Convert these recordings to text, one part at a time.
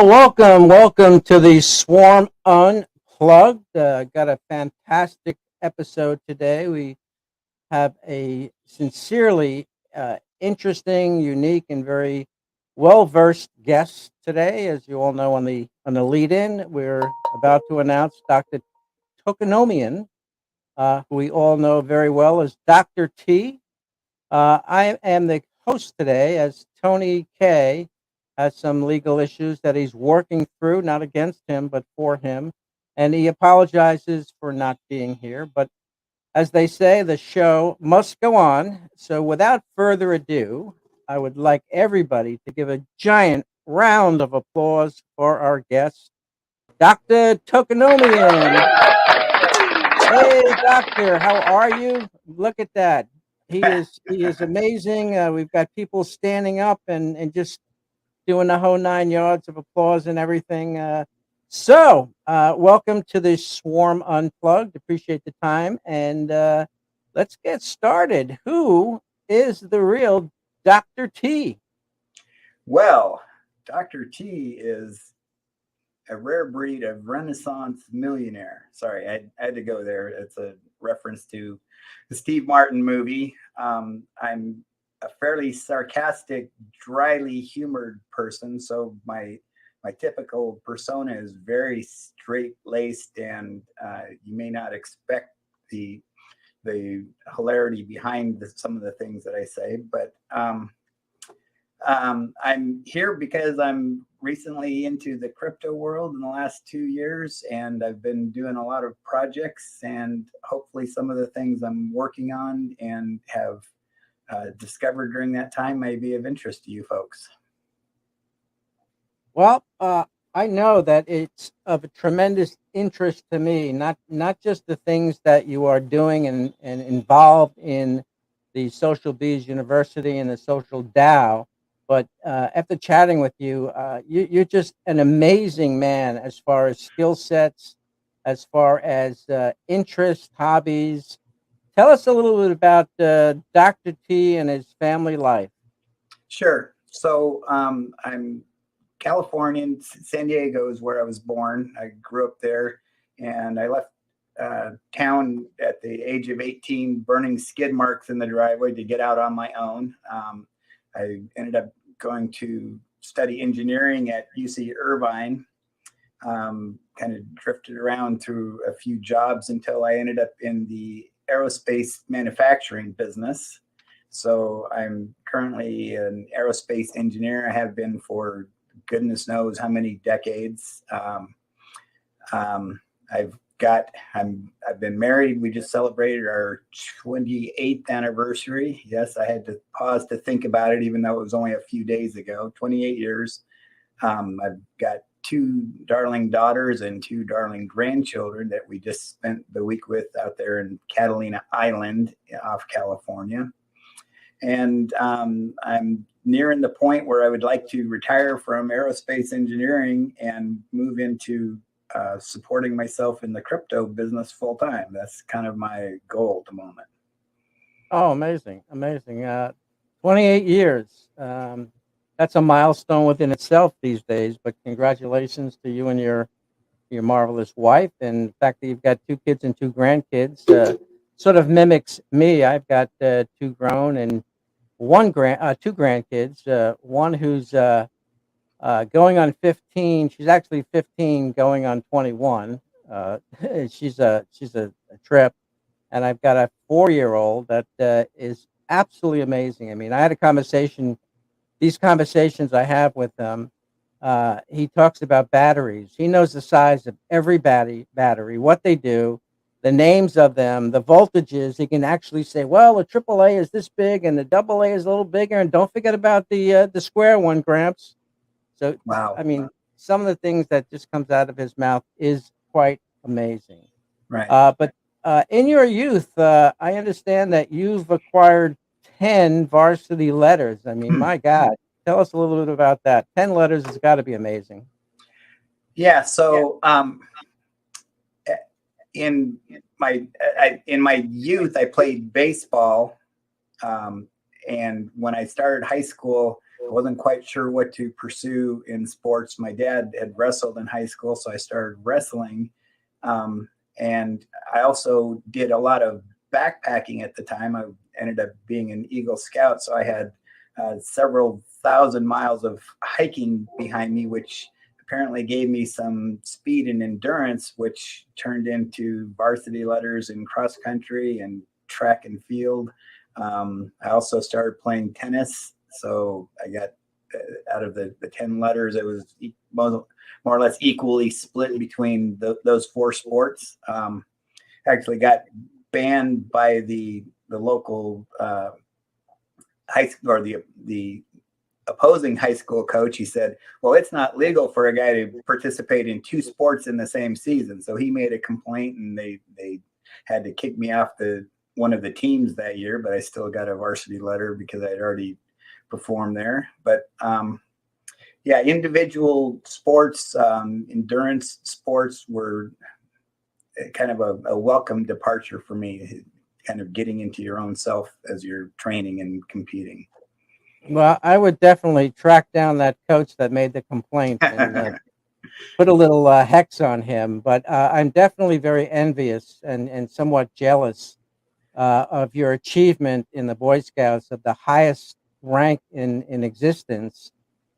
Well, welcome to the Swarm Unplugged. Got a fantastic episode today. We have a sincerely interesting, unique, and very well-versed guest today. As you all know, on the lead-in, we're about to announce Dr. Toeconomian, who we all know very well as Dr. T. I am the host today, as Tony K has some legal issues that he's working through, not against him, but for him. And he apologizes for not being here. But as they say, the show must go on. So without further ado, I would like everybody to give a giant round of applause for our guest, Dr. Toeconomian. Hey, doctor, how are you? Look at that. He is amazing. We've got people standing up and just doing the whole 9 yards of applause and everything. Welcome to the Swarm Unplugged. Appreciate the time, and let's get started. Who is the real Dr. T? Well, Dr. T is a rare breed of Renaissance millionaire. Sorry, I had to go there. It's a reference to the Steve Martin movie. I'm a fairly sarcastic, dryly humored person, so my typical persona is very straight-laced, and you may not expect the hilarity behind some of the things that I say, but I'm here because I'm recently into the crypto world in the last 2 years, and I've been doing a lot of projects, and hopefully some of the things I'm working on and have discovered during that time may be of interest to you folks. Well, I know that it's of a tremendous interest to me, not just the things that you are doing and involved in the Social Bees University and the Social DAO, but after chatting with you, you're just an amazing man as far as skill sets, as far as interests, hobbies. Tell us a little bit about Dr. T and his family life. Sure. So I'm Californian. San Diego is where I was born. I grew up there, and I left town at the age of 18, burning skid marks in the driveway to get out on my own. I ended up going to study engineering at UC Irvine. Kind of drifted around through a few jobs until I ended up in the aerospace manufacturing business. So I'm currently an aerospace engineer. I have been for goodness knows how many decades. I've been married. We just celebrated our 28th anniversary. Yes, I had to pause to think about it, even though it was only a few days ago. 28 years. I've got 2 darling daughters and 2 darling grandchildren that we just spent the week with out there in Catalina Island off California. And I'm nearing the point where I would like to retire from aerospace engineering and move into supporting myself in the crypto business full time. That's kind of my goal at the moment. Oh, amazing. 28 years. That's a milestone within itself these days, but congratulations to you and your marvelous wife. And the fact that you've got 2 kids and 2 grandkids sort of mimics me. I've got 2 grown and 2 grandkids. One who's going on 15. She's actually 15, going on 21. She's a trip, and I've got a 4-year-old that is absolutely amazing. I mean, I had a conversation. These conversations I have with him, he talks about batteries. He knows the size of every battery, what they do, the names of them, the voltages. He can actually say, well, the AAA is this big and the AA is a little bigger, and don't forget about the square one, Gramps. So, wow. I mean, some of the things that just comes out of his mouth is quite amazing. Right. But in your youth, I understand that you've acquired 10 varsity letters. I mean, my God, tell us a little bit about that. 10 letters has got to be amazing. Yeah. So in my youth, I played baseball. And when I started high school, I wasn't quite sure what to pursue in sports. My dad had wrestled in high school, so I started wrestling. And I also did a lot of backpacking at the time. I ended up being an Eagle Scout, so I had several thousand miles of hiking behind me, which apparently gave me some speed and endurance, which turned into varsity letters in cross country and track and field. I also started playing tennis, so I got out of the 10 letters, it was more or less equally split between those four sports. Actually got banned by the local high school, or the opposing high school coach. He said, well, it's not legal for a guy to participate in two sports in the same season. So he made a complaint, and they had to kick me off one of the teams that year, but I still got a varsity letter because I had already performed there. But yeah, individual sports, endurance sports were kind of a welcome departure for me, kind of getting into your own self as you're training and competing. Well, I would definitely track down that coach that made the complaint and put a little hex on him. But I'm definitely very envious and somewhat jealous of your achievement in the Boy Scouts of the highest rank in existence.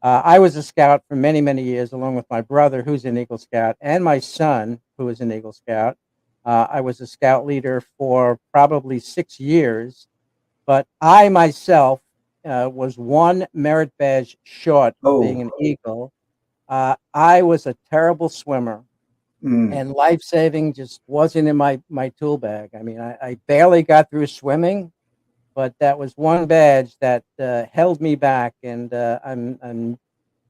I was a scout for many, many years, along with my brother, who's an Eagle Scout, and my son, who is an Eagle Scout. I was a scout leader for probably 6 years, but I myself was one merit badge short of being an Eagle. I was a terrible swimmer, and life-saving just wasn't in my tool bag. I mean, I barely got through swimming, but that was one badge that held me back, and I'm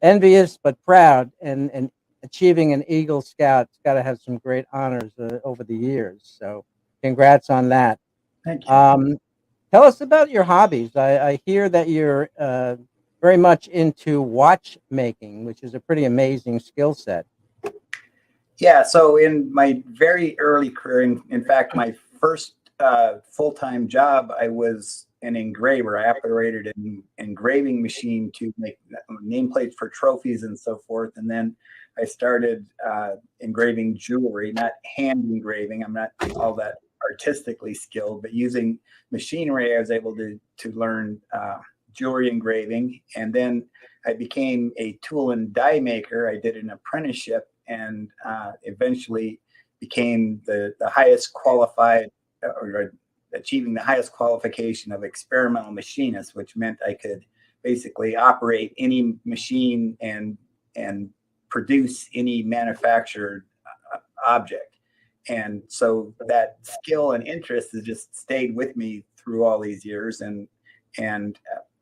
envious but proud, and achieving an Eagle Scout's got to have some great honors over the years. So congrats on that. Thank you. Tell us about your hobbies. I hear that you're very much into watchmaking, which is a pretty amazing skill set. Yeah, so in my very early career, in fact, my first full-time job, I was an engraver. I operated an engraving machine to make nameplates for trophies and so forth. And then I started engraving jewelry, not hand engraving. I'm not all that artistically skilled, but using machinery, I was able to learn jewelry engraving. And then I became a tool and die maker. I did an apprenticeship, and eventually became the highest qualified, or achieving the highest qualification of experimental machinist, which meant I could basically operate any machine and produce any manufactured object. And so that skill and interest has just stayed with me through all these years. And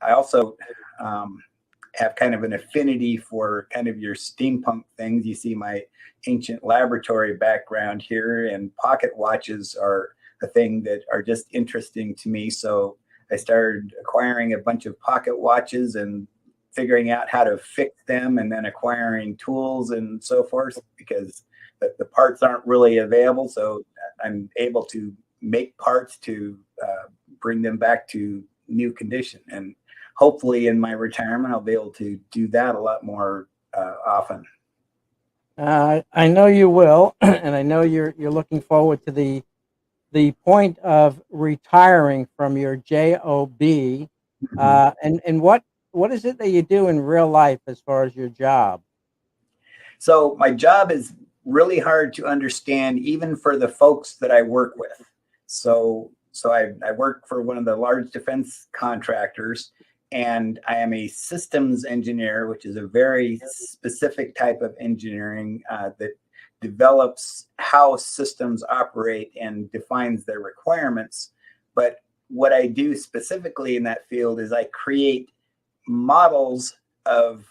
I also have kind of an affinity for kind of your steampunk things. You see my ancient laboratory background here, and pocket watches are a thing that are just interesting to me. So I started acquiring a bunch of pocket watches and figuring out how to fix them, and then acquiring tools and so forth, because the parts aren't really available. So I'm able to make parts to bring them back to new condition. And hopefully in my retirement, I'll be able to do that a lot more often. I know you will, and I know you're looking forward to the point of retiring from your job. And what is it that you do in real life as far as your job? So my job is really hard to understand, even for the folks that I work with. So I work for one of the large defense contractors, and I am a systems engineer, which is a very specific type of engineering that develops how systems operate and defines their requirements. But what I do specifically in that field is I create models of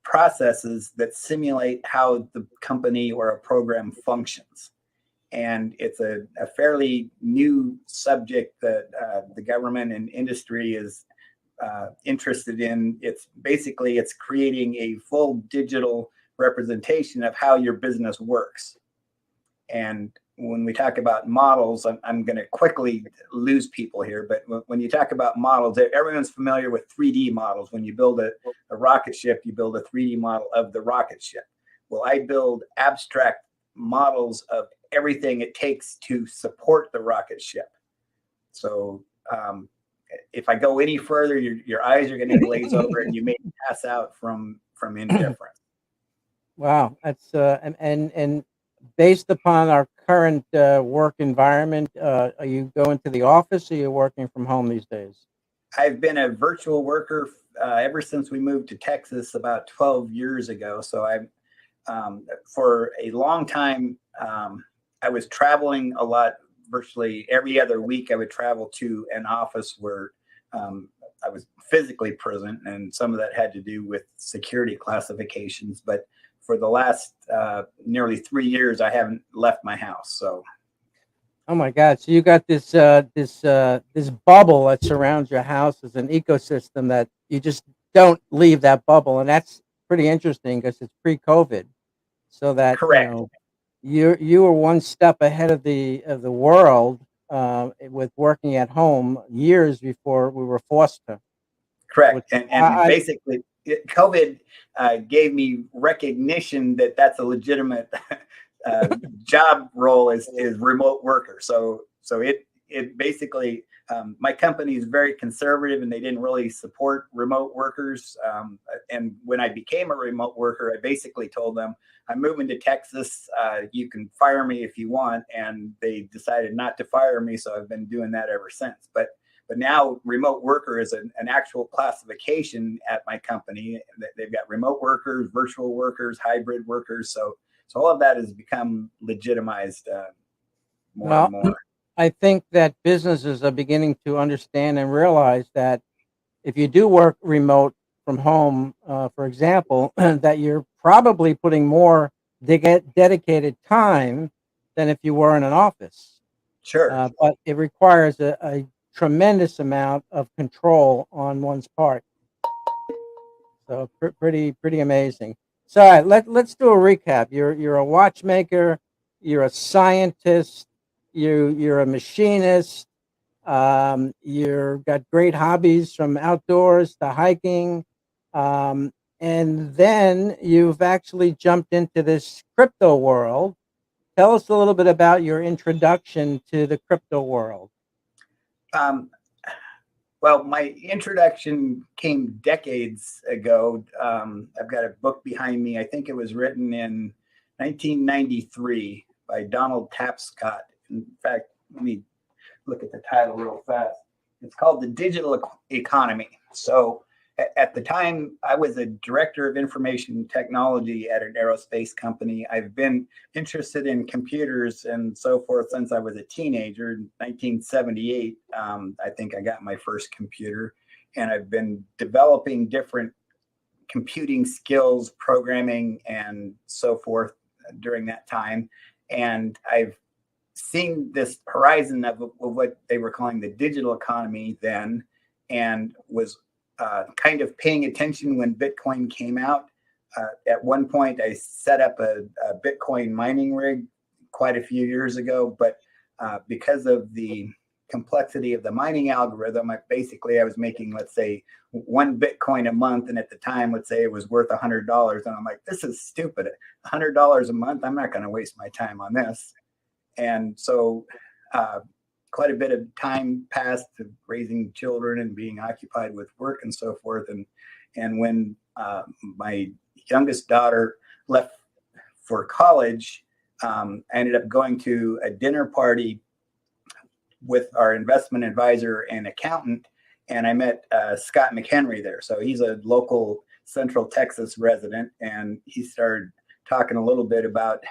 processes that simulate how the company or a program functions. And it's a fairly new subject that the government and industry is interested in. It's creating a full digital representation of how your business works. And when we talk about models, I'm going to quickly lose people here, but when you talk about models, everyone's familiar with 3D models. When you build a rocket ship, you build a 3D model of the rocket ship. Well, I build abstract models of everything it takes to support the rocket ship. So if I go any further, your eyes are going to glaze over and you may pass out from indifference. Wow, that's and based upon our current work environment, are you going to the office or are you working from home these days? I've been a virtual worker ever since we moved to Texas about 12 years ago. So I, for a long time, I was traveling a lot. Virtually every other week, I would travel to an office where I was physically present, and some of that had to do with security classifications. But for the last nearly 3 years, I haven't left my house. So, oh my God! So you got this this bubble that surrounds your house as an ecosystem that you just don't leave that bubble, and that's pretty interesting because it's pre-COVID, so that correct. you were one step ahead of the world with working at home years before we were forced to. Which Correct. And basically, COVID gave me recognition that that's a legitimate job role is remote worker. So it basically, my company is very conservative and they didn't really support remote workers. And when I became a remote worker, I basically told them, I'm moving to Texas. You can fire me if you want. And they decided not to fire me. So I've been doing that ever since. But now remote worker is an actual classification at my company. They've got remote workers, virtual workers, hybrid workers. So all of that has become legitimized more and more. I think that businesses are beginning to understand and realize that if you do work remote from home, for example, that you're probably putting more dedicated time than if you were in an office. Sure. But it requires a tremendous amount of control on one's part. So pretty amazing. So all right, let's do a recap. You're a watchmaker, you're a scientist, you're a machinist. You've got great hobbies from outdoors to hiking, and then you've actually jumped into this crypto world. Tell us a little bit about your introduction to the crypto world. Well, my introduction came decades ago. I've got a book behind me. I think it was written in 1993 by Donald Tapscott. In fact, let me look at the title real fast. It's called The Digital Economy. So at the time, I was a director of information technology at an aerospace company. I've been interested in computers and so forth since I was a teenager. In 1978, I think I got my first computer, and I've been developing different computing skills, programming, and so forth during that time. And I've seen this horizon of what they were calling the digital economy then, and was kind of paying attention when Bitcoin came out. At one point, I set up a Bitcoin mining rig quite a few years ago, but because of the complexity of the mining algorithm, I was making, let's say, 1 Bitcoin a month, and at the time, let's say it was worth $100, and I'm like, this is stupid. $100 a month, I'm not going to waste my time on this. And so quite a bit of time passed to raising children and being occupied with work and so forth. And when my youngest daughter left for college, I ended up going to a dinner party with our investment advisor and accountant, and I met Scott McHenry there. So he's a local Central Texas resident, and he started talking a little bit about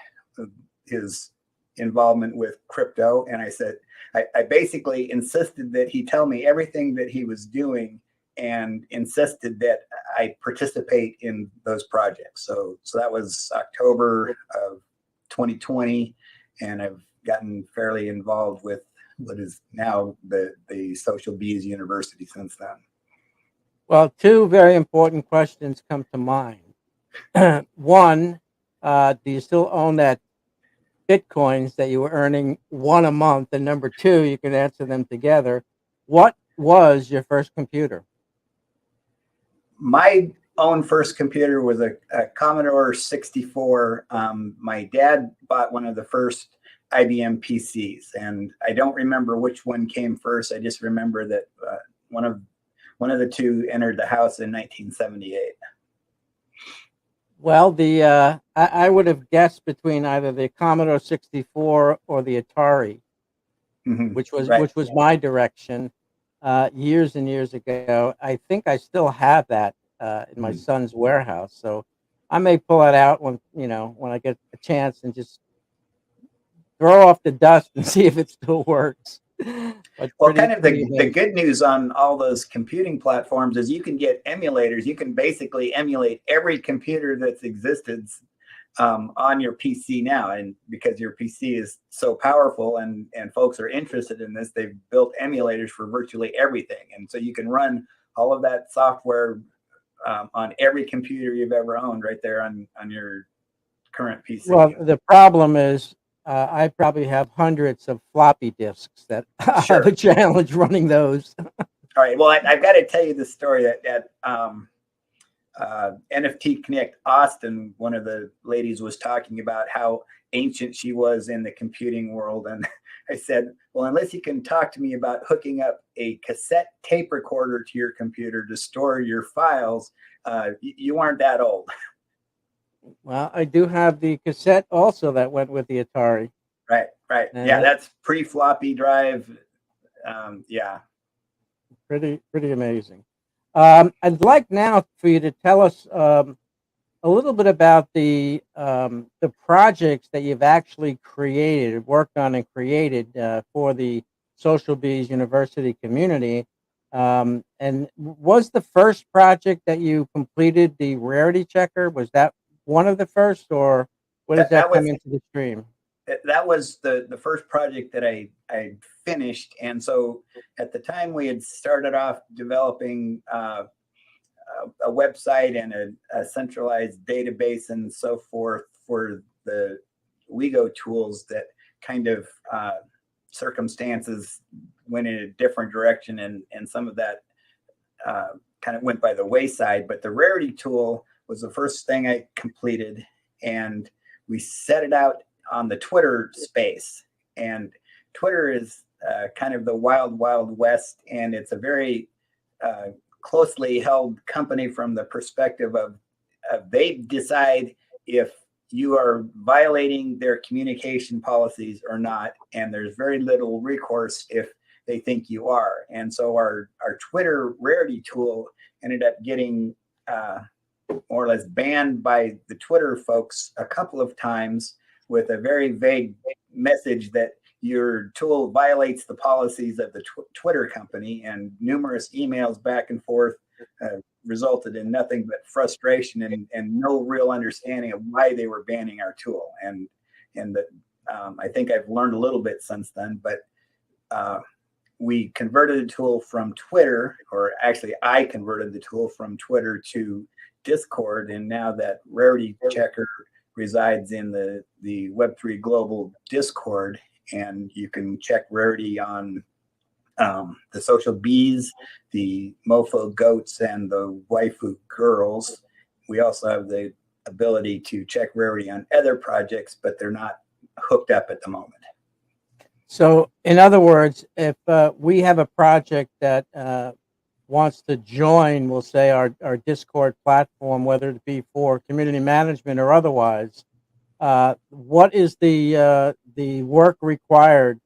his involvement with crypto. And I said, I basically insisted that he tell me everything that he was doing and insisted that I participate in those projects. So that was October of 2020, and I've gotten fairly involved with what is now the Social Bees University since then. Well, two very important questions come to mind. One, do you still own that Bitcoins that you were earning, one a month, and number two, you can answer them together. What was your first computer? My own first computer was a Commodore 64. My dad bought one of the first IBM PCs, and I don't remember which one came first. I just remember that one of the two entered the house in 1978. Well, I would have guessed between either the Commodore 64 or the Atari, which was my direction years and years ago. I think I still have that in my son's warehouse, so I may pull it out when I get a chance and just throw off the dust and see if it still works. Well, kind of the good news on all those computing platforms is you can get emulators. You can basically emulate every computer that's existed on your PC now. And because your PC is so powerful and folks are interested in this, they've built emulators for virtually everything. And so you can run all of that software on every computer you've ever owned right there on your current PC. Well, the problem is I probably have hundreds of floppy disks that I have a challenge running those. All right. Well, I've got to tell you the story that NFT Connect Austin, one of the ladies was talking about how ancient she was in the computing world. And I said, well, unless you can talk to me about hooking up a cassette tape recorder to your computer to store your files, you aren't that old. Well, I do have the cassette also that went with the Atari. Right. And yeah, that's pre-floppy drive. Yeah. Pretty amazing. I'd like now for you to tell us a little bit about the projects that you've actually worked on and created for the Social Bees University community. And was the first project that you completed the rarity checker? Was that one of the first, or what does that come into the stream? That was the first project that I finished. And so at the time we had started off developing a website and a centralized database and so forth for the WeGo tools. That kind of circumstances went in a different direction, and some of that kind of went by the wayside. But the rarity tool was the first thing I completed, and we set it out on the Twitter space. And Twitter is kind of the wild west, and it's a very closely held company from the perspective of they decide if you are violating their communication policies or not, and there's very little recourse if they think you are. And so our Twitter rarity tool ended up getting more or less banned by the Twitter folks a couple of times with a very vague message that your tool violates the policies of the Twitter company, and numerous emails back and forth resulted in nothing but frustration and no real understanding of why they were banning our tool. And I think I've learned a little bit since then, but we converted the tool from Twitter, or actually I converted the tool from Twitter to Discord, and now that rarity checker resides in the Web3 Global Discord, and you can check rarity on the Social Bees, the Mofo Goats, and the Waifu Girls. We also have the ability to check rarity on other projects, but they're not hooked up at the moment. So, in other words, if we have a project that wants to join, we'll say, our Discord platform, whether it be for community management or otherwise, what is the work required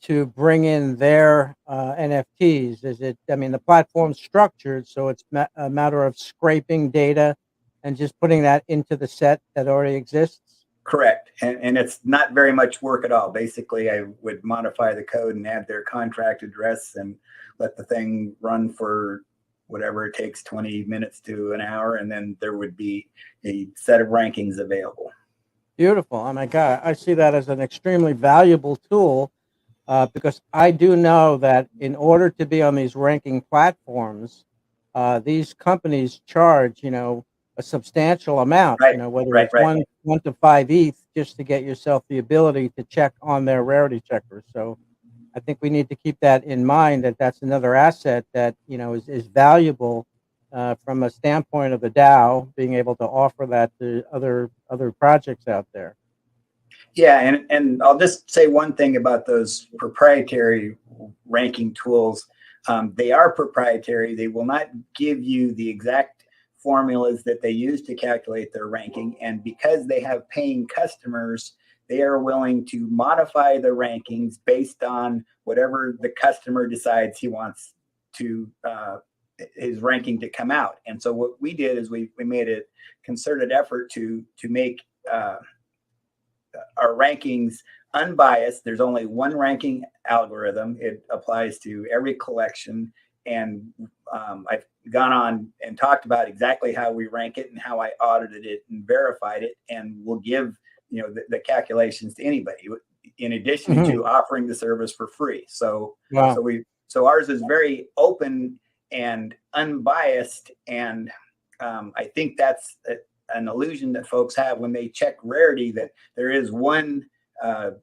to bring in their NFTs? Is it, the platform's structured, so it's a matter of scraping data and just putting that into the set that already exists? Correct. And it's not very much work at all. Basically, I would modify the code and add their contract address and let the thing run for whatever it takes, 20 minutes to an hour, and then there would be a set of rankings available. Beautiful. Oh my God, I see that as an extremely valuable tool because I do know that in order to be on these ranking platforms, these companies charge, a substantial amount, Right, whether right, it's right. 1 to 5 ETH, just to get yourself the ability to check on their rarity checker. So I think we need to keep that in mind, that that's another asset that, is valuable from a standpoint of the DAO, being able to offer that to other projects out there. Yeah, and I'll just say one thing about those proprietary ranking tools. They are proprietary. They will not give you the exact formulas that they use to calculate their ranking. And because they have paying customers, they are willing to modify the rankings based on whatever the customer decides he wants to his ranking to come out. And so what we did is we made a concerted effort to make our rankings unbiased. There's only one ranking algorithm. It applies to every collection. And I've gone on and talked about exactly how we rank it and how I audited it and verified it, and we'll give the calculations to anybody in addition to offering the service for free. So Wow. so ours is very open and unbiased, and I think that's an illusion that folks have when they check rarity, that there is one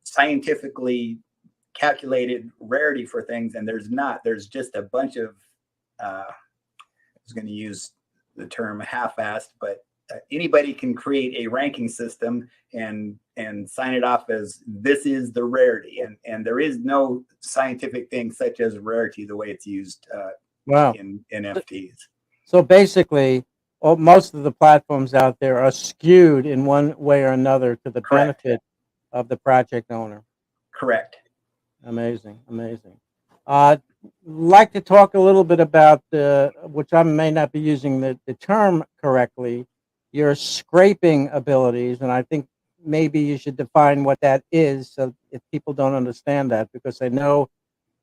scientifically calculated rarity for things, and there's not. There's just a bunch of I was going to use the term half-assed, but anybody can create a ranking system and sign it off as this is the rarity, and there is no scientific thing such as rarity the way it's used in NFTs. So basically, most of the platforms out there are skewed in one way or another to the benefit of the project owner. Correct. Amazing. Like to talk a little bit about which I may not be using the term correctly, your scraping abilities, and I think maybe you should define what that is, so if people don't understand that, because I know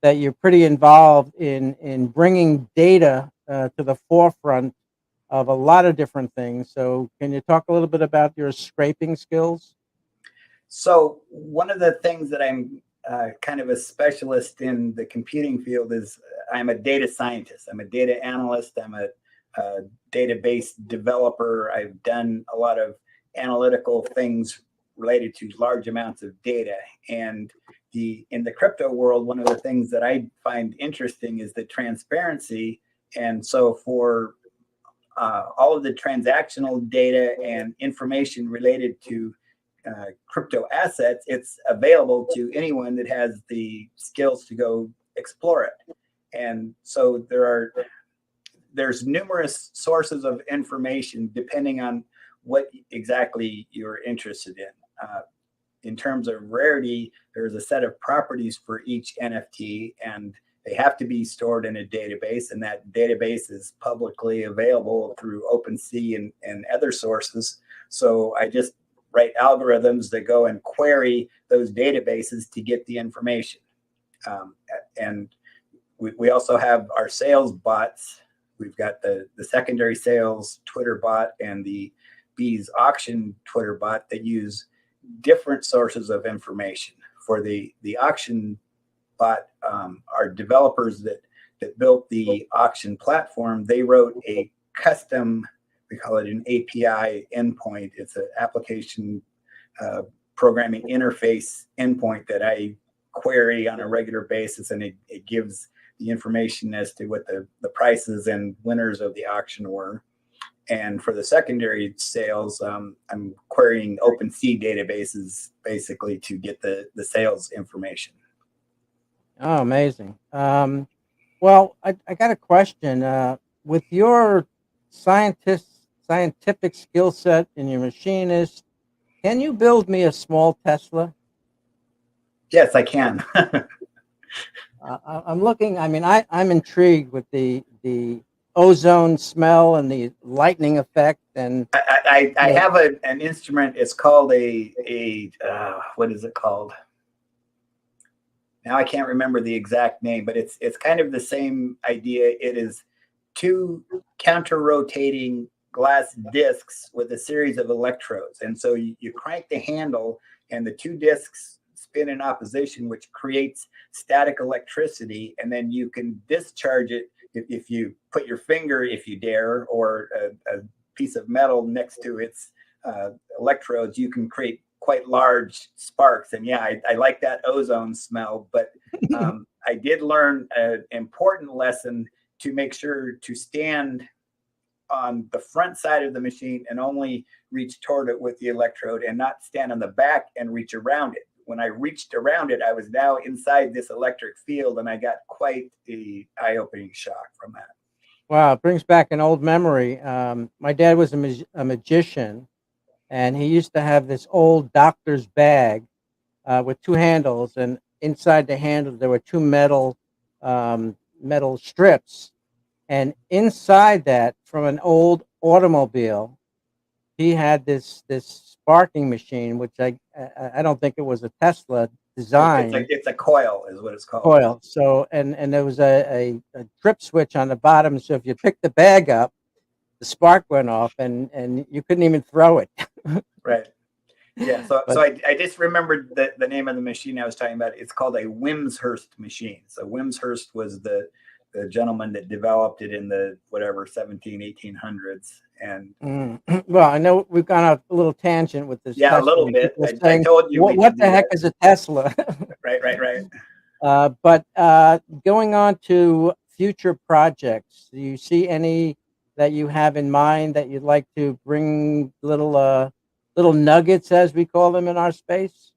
that you're pretty involved in bringing data to the forefront of a lot of different things. So can you talk a little bit about your scraping skills? So one of the things that I'm kind of a specialist in the computing field is I'm a data scientist. I'm a data analyst. I'm a database developer. I've done a lot of analytical things related to large amounts of data. And in the crypto world, one of the things that I find interesting is the transparency. And so for all of the transactional data and information related to crypto assets, it's available to anyone that has the skills to go explore it. And so there's numerous sources of information depending on what exactly you're interested in. In terms of rarity, there's a set of properties for each NFT, and they have to be stored in a database, and that database is publicly available through OpenSea and other sources. So I just write algorithms that go and query those databases to get the information. And we also have our sales bots. We've got the secondary sales Twitter bot and the Bees auction Twitter bot that use different sources of information. For the auction bot, our developers that built the auction platform, they wrote a custom, we call it an API endpoint. It's an application programming interface endpoint that I query on a regular basis, and it gives the information as to what the prices and winners of the auction were. And for the secondary sales, I'm querying OpenSea databases basically to get the sales information. Oh, amazing. Well, I got a question. With your scientific skill set and your machinist, can you build me a small Tesla? Yes, I can. I'm looking. I mean, I'm intrigued with the ozone smell and the lightning effect. And I have an instrument. It's called a what is it called? Now I can't remember the exact name, but it's kind of the same idea. It is two counter-rotating glass discs with a series of electrodes, and so you crank the handle, and the two discs spin in opposition, which creates static electricity, and then you can discharge it if you put your finger, if you dare, or a piece of metal next to its electrodes, you can create quite large sparks. And yeah, I like that ozone smell, but I did learn an important lesson to make sure to stand on the front side of the machine and only reach toward it with the electrode, and not stand on the back and reach around it. When I reached around it, I was now inside this electric field, and I got quite the eye-opening shock from that. Wow, it brings back an old memory. My dad was a magician, and he used to have this old doctor's bag with two handles, and inside the handle there were two metal strips, and inside that, from an old automobile, he had this sparking machine, which I don't think it was a Tesla design. It's a coil, is what it's called. Coil. So and there was a trip switch on the bottom. So if you picked the bag up, the spark went off, and you couldn't even throw it. Right. Yeah. So I just remembered the name of the machine I was talking about. It's called a Wimshurst machine. So Wimshurst was the gentleman that developed it in the 1800s. And well, I know we've gone off a little tangent with this. Yeah, Tesla. A little bit. I told you. What the heck is a Tesla? Right. But going on to future projects, do you see any that you have in mind that you'd like to bring little nuggets, as we call them in our space?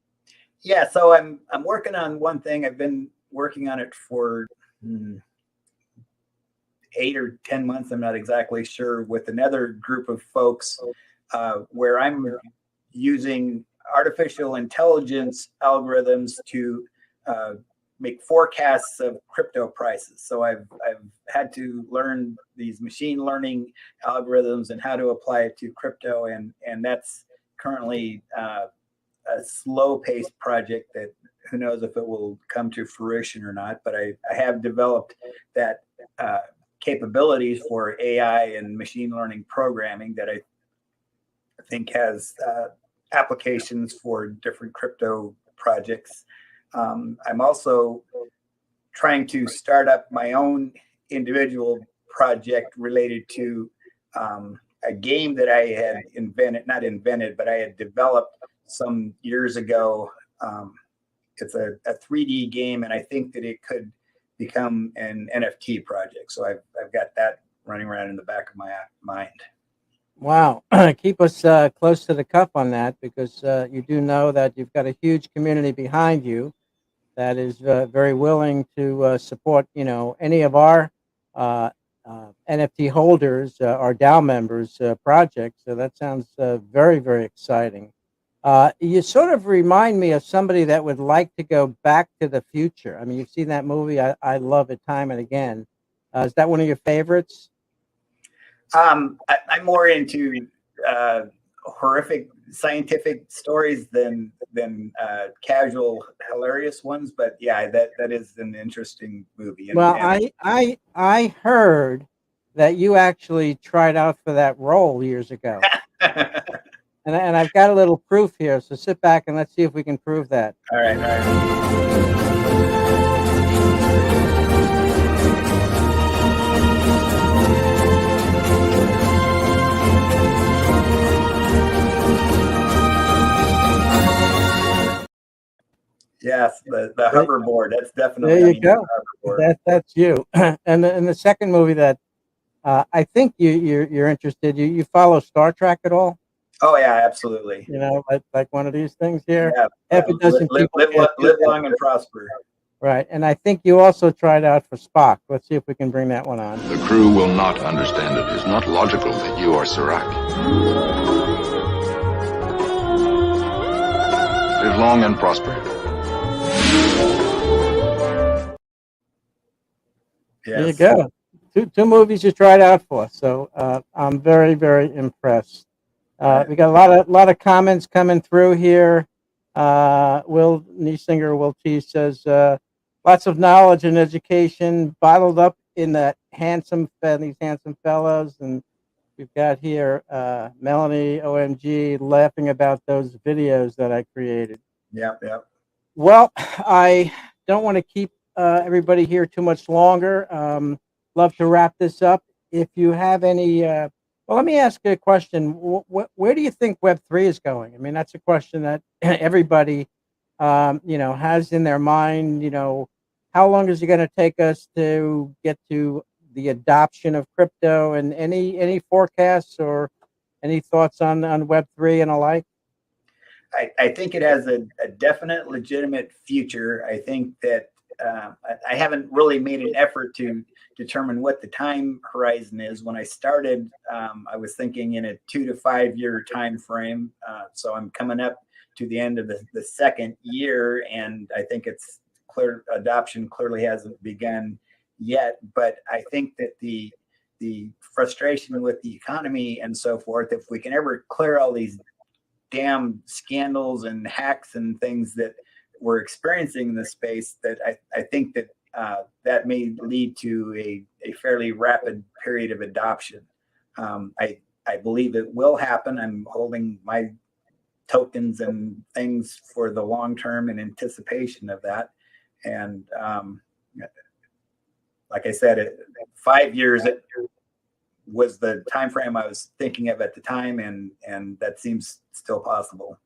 Yeah. So I'm working on one thing. I've been working on it for 8 or 10 months, I'm not exactly sure, with another group of folks where I'm using artificial intelligence algorithms to make forecasts of crypto prices. So I've had to learn these machine learning algorithms and how to apply it to crypto, and that's currently a slow-paced project that who knows if it will come to fruition or not. But I have developed that capabilities for AI and machine learning programming that I think has applications for different crypto projects. I'm also trying to start up my own individual project related to a game that I had but I had developed some years ago. It's a 3D game, and I think that it could become an NFT project. So I've got that running around in the back of my mind. Wow. Keep us close to the cuff on that, because you do know that you've got a huge community behind you that is very willing to support, any of our NFT holders, our DAO members projects. So that sounds very, very exciting. You sort of remind me of somebody that would like to go back to the future. I mean, you've seen that movie. I love it time and again. Is that one of your favorites? I'm more into horrific scientific stories than casual hilarious ones. But yeah, that is an interesting movie. Well, I heard that you actually tried out for that role years ago. And I've got a little proof here, so sit back and let's see if we can prove that. All right. Yes, the hoverboard. That's definitely. There you go. That's you. And the second movie that I think you're interested. You follow Star Trek at all? Oh yeah, absolutely. Like one of these things here. Yeah, half a dozen live long and prosper. Right, and I think you also tried out for Spock. Let's see if we can bring that one on. The crew will not understand it. It's not logical that you are Serac. Live long and prosper. Yes. There you go. Two movies you tried out for. So I'm very, very impressed. We got a lot of comments coming through here. Will T says lots of knowledge and education bottled up in these handsome fellows. And we've got here Melanie OMG laughing about those videos that I created. Yeah. Well, I don't want to keep everybody here too much longer. Love to wrap this up. If you have any Well, let me ask you a question. Where do you think Web3 is going? I mean, that's a question that everybody, has in their mind. How long is it going to take us to get to the adoption of crypto? And any forecasts or any thoughts on Web3 and alike? I think it has a definite, legitimate future. I think that I haven't really made an effort to determine what the time horizon is. When I started, I was thinking in a 2 to 5 year time frame. So I'm coming up to the end of the second year, and I think it's clear adoption clearly hasn't begun yet. But I think that the frustration with the economy and so forth, if we can ever clear all these damn scandals and hacks and things that we're experiencing in this space, that I think that that may lead to a fairly rapid period of adoption. I believe it will happen. I'm holding my tokens and things for the long term in anticipation of that. And like I said, 5 years was the time frame I was thinking of at the time, and that seems still possible.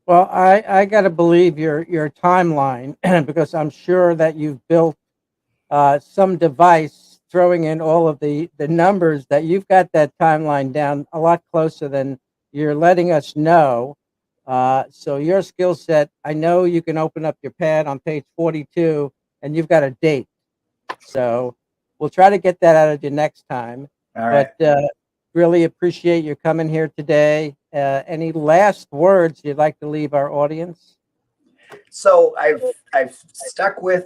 Well, I got to believe your timeline because I'm sure that you've built some device throwing in all of the numbers that you've got that timeline down a lot closer than you're letting us know. So your skill set, I know you can open up your pad on page 42 and you've got a date. So we'll try to get that out of you next time. All right. But really appreciate you coming here today. Any last words you'd like to leave our audience? So I've stuck with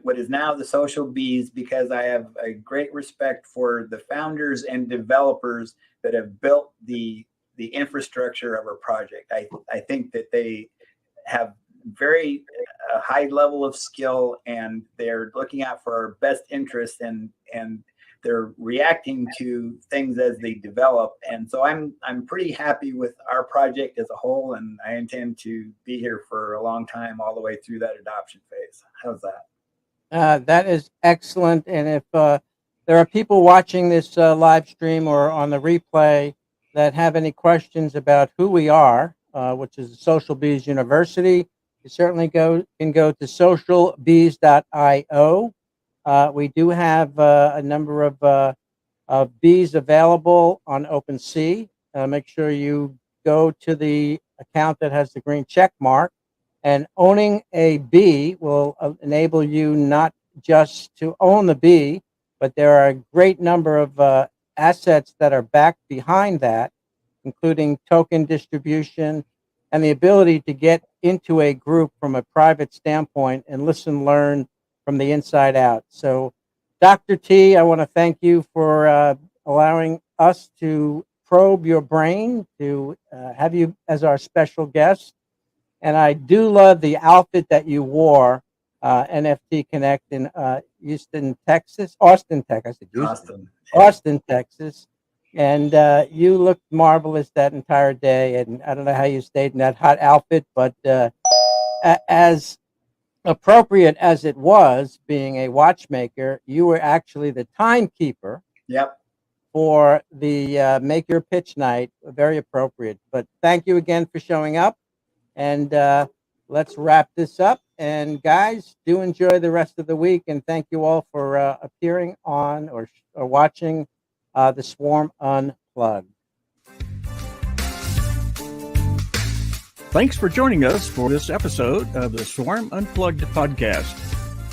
what is now the Social Bees because I have a great respect for the founders and developers that have built the infrastructure of our project. I think that they have very high level of skill, and they're looking out for our best interests, and they're reacting to things as they develop. And so I'm pretty happy with our project as a whole, and I intend to be here for a long time, all the way through that adoption phase. How's that? That is excellent. And if there are people watching this live stream or on the replay that have any questions about who we are, which is Social Bees University, you certainly can go to socialbees.io. We do have a number of bees available on OpenSea. Make sure you go to the account that has the green check mark. And owning a bee will enable you not just to own the bee, but there are a great number of assets that are backed behind that, including token distribution and the ability to get into a group from a private standpoint and listen, learn from the inside out. So, Dr. T, I want to thank you for allowing us to probe your brain, to have you as our special guest. And I do love the outfit that you wore, NFT Connect in Austin, Texas. Austin, Texas. And you looked marvelous that entire day. And I don't know how you stayed in that hot outfit, but as appropriate as it was, being a watchmaker, you were actually the timekeeper. Yep. For the Make Your Pitch night. Very appropriate. But thank you again for showing up. And let's wrap this up. And guys, do enjoy the rest of the week. And thank you all for appearing on or watching the Swarm Unplugged. Thanks for joining us for this episode of the Swarm Unplugged podcast.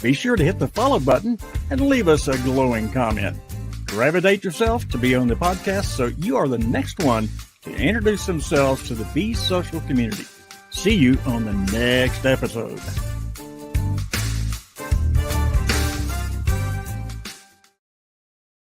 Be sure to hit the follow button and leave us a glowing comment. Gravitate yourself to be on the podcast so you are the next one to introduce themselves to the Bees social community. See you on the next episode.